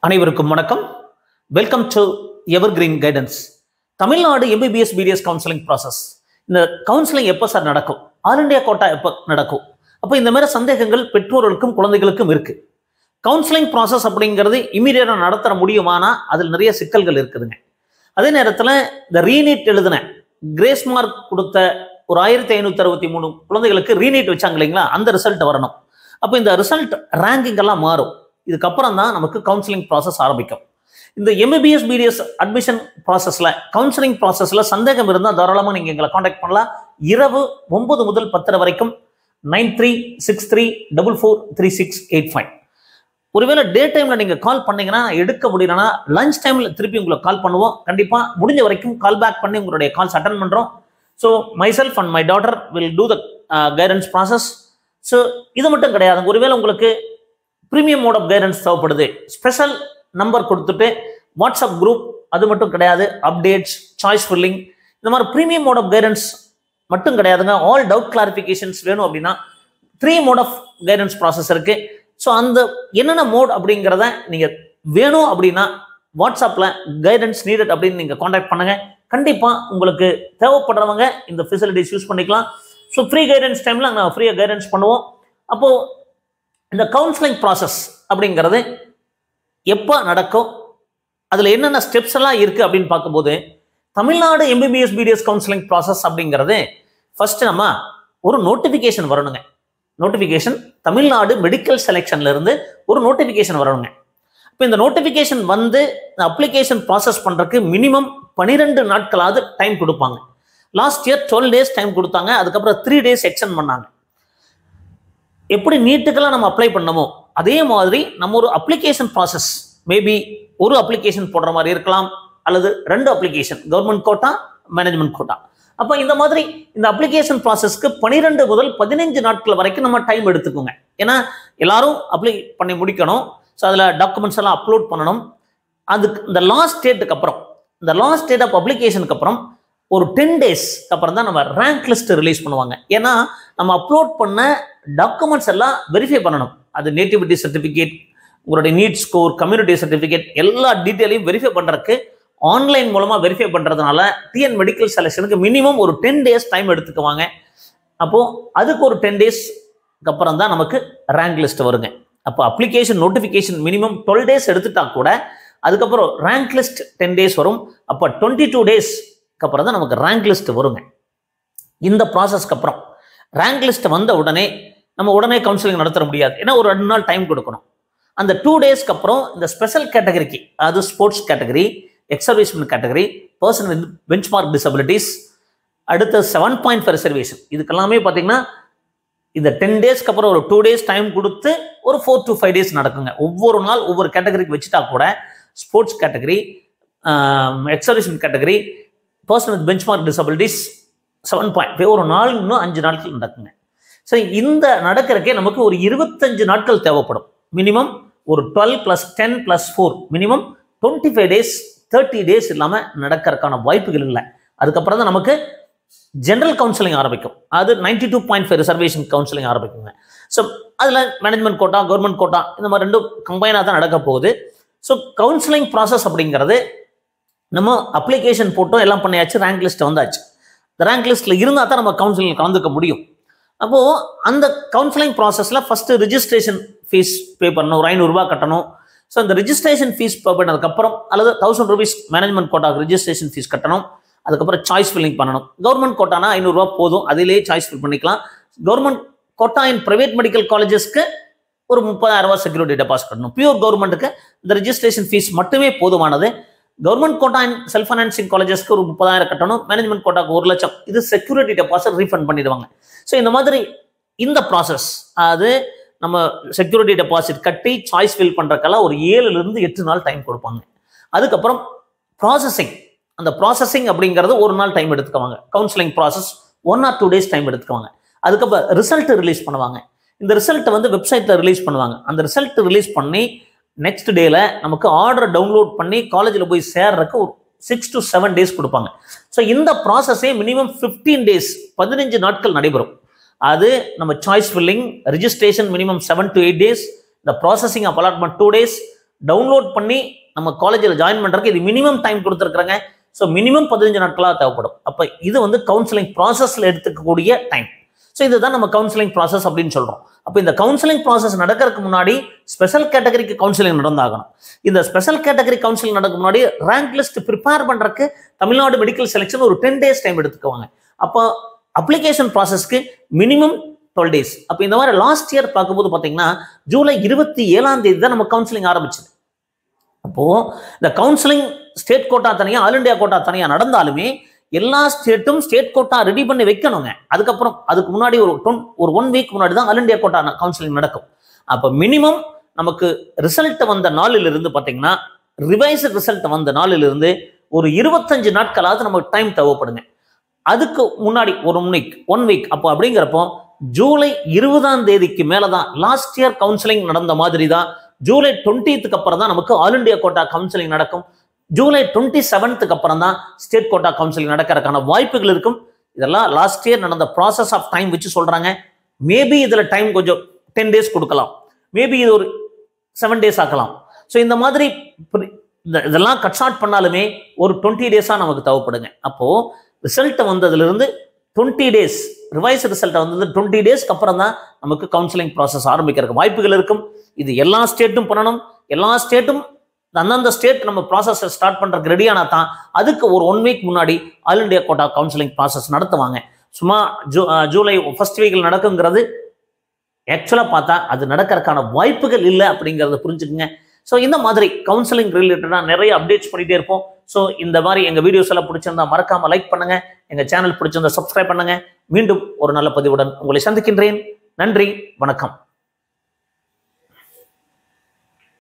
அனைவருக்கும் வணக்கம். Welcome to Evergreen Guidance. Tamil Nadu MBBS BDS counselling process. இந்த கவுன்சிலிங் எப்போ சார் நடக்கும்? ஆல் இண்டியா கோட்டா எப்போ நடக்கும்? அப்போ இந்த மாதிரி சந்தேகங்கள் பெற்றோர்களுக்கும் குழந்தைகளுக்கும் இருக்கு. கவுன்சிலிங் ப்ராசஸ் அப்படிங்கிறது இமீடியட்டாக நடத்த முடியுமானா அதில் நிறைய சிக்கல்கள் இருக்குதுங்க. அதே நேரத்தில் இந்த ரீநீட் எழுதின கிரேஸ் மார்க் கொடுத்த ஒரு 1563 குழந்தைகளுக்கு ரீநீட் வச்சாங்க இல்லைங்களா, அந்த ரிசல்ட் வரணும். அப்போ இந்த ரிசல்ட் ரேங்கிங் எல்லாம் மாறும். இதுக்கப்புறம் தான் நமக்கு கவுன்சிலிங் ப்ராசஸ் ஆரம்பிக்கும். இந்த எம்பிபிஎஸ் பிடிஎஸ் அட்மிஷன் ப்ராசஸில் கவுன்சிலிங் ப்ராசஸில் சந்தேகம் இருந்தால் தாராளமாக நீங்கள் எங்களை காண்டாக்ட் பண்ணலாம். இரவு 9 முதல் 10 வரைக்கும் 9363443685. ஒருவேளை டே டைமில் நீங்கள் கால் பண்ணீங்கன்னா எடுக்க முடியலன்னா லஞ்ச் டைமில் திருப்பி உங்களுக்கு கால் பண்ணுவோம். கண்டிப்பாக முடிஞ்ச வரைக்கும் கால் பேக் பண்ணி உங்களுடைய கால்ஸ் அட்டன் பண்ணுறோம். So myself and my daughter will do the guidance process. So இது மட்டும் கிடையாது. ஒருவேளை உங்களுக்கு ப்ரீமியம் மோட் ஆஃப் கைடன்ஸ் தேவைப்படுது, ஸ்பெஷல் நம்பர் கொடுத்துட்டு வாட்ஸ்அப் குரூப், அது மட்டும் கிடையாது. அப்டேட்ஸ், சாய்ஸ் ஃபில்லிங், இந்த மாதிரி ப்ரீமியம் மோட் ஆஃப் கைடன்ஸ் மட்டும் கிடையாதுங்க. ஆல் டவுட் கிளாரிஃபிகேஷன்ஸ் வேணும் அப்படின்னா 3 மோட் ஆஃப் கைடன்ஸ் ப்ராசஸ் இருக்கு. ஸோ அந்த என்னென்ன மோட் அப்படிங்கிறத நீங்கள் வேணும் அப்படின்னா வாட்ஸ்அப்பில் கைடன்ஸ் நீடட் அப்படின்னு நீங்கள் காண்டாக்ட் பண்ணுங்க. கண்டிப்பாக உங்களுக்கு தேவைப்படுறவங்க இந்த ஃபெசிலிட்டிஸ் யூஸ் பண்ணிக்கலாம். ஸோ ஃப்ரீ கைடன்ஸ் டைமில் நாங்கள் ஃப்ரீயாக கைடன்ஸ் பண்ணுவோம். அப்போது இந்த கவுன்சிலிங் ப்ராசஸ் அப்படிங்கிறது எப்போ நடக்கும், அதில் என்னென்ன ஸ்டெப்ஸ் எல்லாம் இருக்குது அப்படின்னு பார்க்கும்போது, Tamil Nadu MBBS BDS counselling process அப்படிங்கிறது ஃபர்ஸ்ட் நம்ம ஒரு நோட்டிஃபிகேஷன் வரணுங்க. நோட்டிஃபிகேஷன் தமிழ்நாடு மெடிக்கல் செலெக்ஷன்ல இருந்து ஒரு நோட்டிஃபிகேஷன் வரணுங்க. இப்போ இந்த நோட்டிஃபிகேஷன் வந்து அப்ளிகேஷன் ப்ராசஸ் பண்ணுறதுக்கு மினிமம் 12 நாட்களாவது டைம் கொடுப்பாங்க. லாஸ்ட் இயர் 12 days டைம் கொடுத்தாங்க. அதுக்கப்புறம் 3 days எக்ஸ்டெண்ட் பண்ணாங்க. எப்படி நீட்டுக்கெல்லாம் நம்ம அப்ளை பண்ணமோ அதே மாதிரி நம்ம ஒரு அப்ளிகேஷன் ப்ராசஸ், மேபி ஒரு அப்ளிகேஷன் போடுற மாதிரி இருக்கலாம், அல்லது 2 application, government quota, management quota. அப்போ இந்த மாதிரி இந்த அப்ளிகேஷன் ப்ராசஸ்க்கு 12 முதல் 15 நாட்கள் வரைக்கும் நம்ம டைம் எடுத்துக்கோங்க. ஏன்னா எல்லாரும் அப்ளை பண்ணி முடிக்கணும். ஸோ அதில் டாக்குமெண்ட்ஸ் எல்லாம் அப்லோட் பண்ணணும். அதுக்கு இந்த லாஸ்ட் டேட்டுக்கு அப்புறம், இந்த லாஸ்ட் டேட் ஆஃப் அப்ளிகேஷனுக்கு அப்புறம் ஒரு 10 days அப்புறம் தான் நம்ம ரேங்க் லிஸ்ட் ரிலீஸ் பண்ணுவாங்க. ஏன்னா நம்ம அப்லோட் பண்ண டாக்குமெண்ட்ஸ் எல்லாம் வெரிஃபை பண்ணணும். அது நேட்டிவிட்டி சர்டிஃபிகேட், உங்களுடைய நீட் ஸ்கோர், கம்யூனிட்டி சர்டிஃபிகேட், எல்லா டீட்டெயிலையும் வெரிஃபை பண்ணுறதுக்கு ஆன்லைன் மூலமாக வெரிஃபை பண்ணுறதுனால டிஎன் மெடிக்கல் செலெக்ஷனுக்கு மினிமம் ஒரு 10 days டைம் எடுத்துக்குவாங்க. அப்போது அதுக்கு ஒரு 10 days அப்புறம் தான் நமக்கு ரேங்க் லிஸ்ட் வருங்க. அப்போ அப்ளிகேஷன் நோட்டிஃபிகேஷன் மினிமம் 12 days எடுத்துட்டா கூட அதுக்கப்புறம் ரேங்க் லிஸ்ட் 10 days வரும். அப்போ 22 days அப்புறம் தான் நமக்கு ரேங்க் லிஸ்ட் வருங்க. இந்த ப்ராசஸ்க்கு அப்புறம் ரேங்க் லிஸ்ட் வந்த உடனே நம்ம உடனே கவுன்சிலிங் நடத்த முடியாது. ஏன்னா ஒரு 2 நாள் டைம் கொடுக்கணும். அந்த 2 daysக்கு அப்புறம் இந்த ஸ்பெஷல் கேட்டகரிக்கு, அது sports category, ex-servicemen category, person with benchmark disabilities, அடுத்த 7.5 ரிசர்வேஷன், இதுக்கெல்லாமே பார்த்தீங்கன்னா இந்த 10 daysக்கு அப்புறம் ஒரு 2 days டைம் கொடுத்து ஒரு 4 to 5 days நடக்குங்க. ஒவ்வொரு நாள் ஒவ்வொரு கேட்டகரிக்கு வச்சுட்டா கூட sports category, ex-servicemen category, person with benchmark disabilities 7.5 ஒரு நாள் இன்னும் 5 நாட்கள் நடக்குங்க. ஸோ இந்த நடக்கிறக்கே நமக்கு ஒரு 25 நாட்கள் தேவைப்படும். மினிமம் ஒரு 12 + 10 + 4 மினிமம் 25 days, 30 days இல்லாமல் நடக்கிறதுக்கான வாய்ப்புகள் இல்லை. அதுக்கப்புறம் தான் நமக்கு ஜென்ரல் கவுன்சிலிங் ஆரம்பிக்கும். அது 92.5 ரிசர்வேஷன் கவுன்சிலிங் ஆரம்பிக்குங்க. ஸோ அதில் மேனேஜ்மெண்ட் கோட்டா, கவர்மெண்ட் கோட்டா, இந்த மாதிரி 2 கம்பைனாக தான் நடக்க போகுது. ஸோ கவுன்சிலிங் ப்ராசஸ் அப்படிங்கிறது நம்ம அப்ளிகேஷன் போட்டோம், எல்லாம் பண்ணியாச்சு, ரேங்க் லிஸ்ட் வந்தாச்சு. இந்த ரேங்க் லிஸ்ட்டில் இருந்தால் தான் நம்ம கவுன்சிலிங் கலந்துக்க முடியும். அப்போது அந்த கவுன்சிலிங் ப்ராசஸில் ஃபஸ்ட்டு ரிஜிஸ்ட்ரேஷன் ஃபீஸ் பே பண்ணணும், ஒரு 500 ரூபா கட்டணும். ஸோ இந்த ரிஜிஸ்ட்ரேஷன் ஃபீஸ் பே பண்ணதுக்கப்புறம் அல்லது 1000 rupees மேனேஜ்மெண்ட் கோட்டாவுக்கு ரிஜிஸ்ட்ரேஷன் ஃபீஸ் கட்டணும். அதுக்கப்புறம் சாய்ஸ் ஃபில்லிங் பண்ணணும். கவர்மெண்ட் கோட்டானா 500 ரூபா போதும், அதிலேயே சாய்ஸ் ஃபில் பண்ணிக்கலாம். Government quota in private medical காலேஜஸ்க்கு ஒரு 30,000 ரூபா செக்யூரிட்டி டெபாசிட் கட்டணும். பியூர் கவர்மெண்ட்டுக்கு இந்த ரிஜிஸ்ட்ரேஷன் ஃபீஸ் மட்டுமே போதுமானது. Government quota in self financing காலேஜஸ்க்கு ஒரு 30,000 கட்டணும். மேனேஜ்மெண்ட் கோட்டாக்கு 1 லட்சம், இது செக்யூரிட்டி டெபாசிட் ரீஃபண்ட் பண்ணிடுவாங்க. ஸோ இந்த மாதிரி இந்த ப்ராசஸ், அது நம்ம செக்யூரிட்டி டெபாசிட் கட்டி சாய்ஸ் ஃபில் பண்ணுறக்கெல்லாம் ஒரு 7 to 8 நாள் டைம் கொடுப்பாங்க. அதுக்கப்புறம் ப்ராசஸிங், அந்த ப்ராசஸிங் அப்படிங்கிறது 1 நாள் டைம் எடுத்துக்குவாங்க. Counselling process 1 or 2 days time எடுத்துக்குவாங்க. அதுக்கப்புறம் ரிசல்ட் ரிலீஸ் பண்ணுவாங்க. இந்த ரிசல்ட் வந்து வெப்சைட்டில் ரிலீஸ் பண்ணுவாங்க. அந்த ரிசல்ட் ரிலீஸ் பண்ணி நெக்ஸ்ட் டேல நமக்கு ஆர்டர் டவுன்லோட் பண்ணி காலேஜில் போய் சேர்றதுக்கு ஒரு 6 to 7 days கொடுப்பாங்க. ஸோ இந்த ப்ராசஸே மினிமம் 15 days, 15 நாட்கள் நடைபெறும். அது நம்ம choice filling, registration minimum 7 to 8 days, the processing of allotment 2 days, download பண்ணி நம்ம காலேஜில் ஜாயின் பண்றதுக்கு இது மினிமம் டைம் கொடுத்துருக்காங்க. ஸோ மினிமம் 15 நாட்களாக தேவைப்படும். அப்போ இது வந்து கவுன்சிலிங் ப்ராசஸ்ல எடுத்துக்கக்கூடிய டைம். ஸோ இதுதான் நம்ம கவுன்சிலிங் ப்ராசஸ் அப்படின்னு சொல்றோம். அப்போ இந்த கவுன்சிலிங் ப்ராசஸ் நடக்கிறதுக்கு முன்னாடி ஸ்பெஷல் கேட்டகரிக்கு கவுன்சிலிங் நடந்தாகணும். இந்த ஸ்பெஷல் கேட்டகரி கவுன்சிலிங் நடக்க முன்னாடி ரேங்க் லிஸ்ட் ப்ரிப்பேர் பண்றதுக்கு தமிழ்நாடு மெடிக்கல் செலெக்ஷன் ஒரு 10 days டைம் எடுத்துக்குவாங்க. அப்போ அப்ளிகேஷன் ப்ராசஸ்க்கு மினிமம் 12 days. அப்போ இந்த மாதிரி லாஸ்ட் இயர் பார்க்கும்போது பார்த்தீங்கன்னா ஜூலை 27 தான் நம்ம கவுன்சிலிங் ஆரம்பிச்சது. அப்போ இந்த கவுன்சிலிங் ஸ்டேட் கோட்டா தனியா ஆல் இண்டியா கோட்டா தனியா நடந்தாலுமே எல்லா ஸ்டேட்டும் ஸ்டேட் கோட்டா ரெடி பண்ணி வைக்கணுங்க. அதுக்கப்புறம் அதுக்கு முன்னாடி ஒரு 1 week முன்னாடி தான் ஆல் இண்டியா கோட்டா கவுன்சிலிங் நடக்கும். அப்போ மினிமம் நமக்கு ரிசல்ட் வந்த நாளிலிருந்து பார்த்தீங்கன்னா ரிவைஸ்ட் ரிசல்ட் வந்த நாளிலிருந்து ஒரு 25 நாட்களாவது நமக்கு டைம் தேவைப்படுங்க. அதுக்கு முன்னாடி ஒரு 1 week அப்போ அப்படிங்கிறப்போ ஜூலை 20 மேலதான் லாஸ்ட் இயர் கவுன்சிலிங் நடந்த மாதிரி தான் ஜூலை 20 அப்புறம் தான் நமக்கு ஆல் இண்டியா கோட்டா கவுன்சிலிங் நடக்கும். ஜூலை 27 அப்புறம் தான் ஸ்டேட் கோட்டா கவுன்சிலிங் நடக்கிறதுக்கான வாய்ப்புகள் இருக்கும். இதெல்லாம் லாஸ்ட் இயர் நடந்த ப்ராசஸ் ஆஃப் டைம் வச்சு சொல்றாங்க. மேபி இதுல டைம் கொஞ்சம் 10 days கொடுக்கலாம், மேபி இது ஒரு 7 days ஆக்கலாம். ஸோ இந்த மாதிரி இதெல்லாம் கட் ஷார்ட் பண்ணாலுமே ஒரு 20 days நமக்கு தேவைப்படுங்க. அப்போ ரிசல்ட் வந்ததுல இருந்து 20 days ரிவைஸ் ரிசல்ட் வந்தது 20 daysக்கு அப்புறம் தான் நமக்கு கவுன்சிலிங் ப்ராசஸ் ஆரம்பிக்கிறதுக்கு வாய்ப்புகள் இருக்கும். இது எல்லா ஸ்டேட்டும் பண்ணணும். எல்லா ஸ்டேட்டும் அந்தந்த ஸ்டேட் நம்ம ப்ராசஸ் ஸ்டார்ட் பண்றதுக்கு ரெடியானா தான் அதுக்கு ஒரு 1 week முன்னாடி all India quota counselling process நடத்துவாங்க. சும்மா ஜூலை ஃபர்ஸ்ட் வீக்ல நடக்குங்கிறது ஆக்சுவலா பார்த்தா அது நடக்கிறதுக்கான வாய்ப்புகள் இல்லை அப்படிங்கிறத புரிஞ்சுக்குங்க. ஸோ இந்த மாதிரி கவுன்சிலிங் ரிலேட்டடா நிறைய அப்டேட்ஸ் பண்ணிட்டே இருப்போம். ஸோ இந்த மாதிரி எங்க வீடியோஸ் எல்லாம் பிடிச்சிருந்தா மறக்காம லைக் பண்ணுங்க, எங்க சேனல் பிடிச்சிருந்தா சப்ஸ்கிரைப் பண்ணுங்க. மீண்டும் ஒரு நல்ல பதிவுடன் உங்களை சந்திக்கின்றேன். நன்றி, வணக்கம்.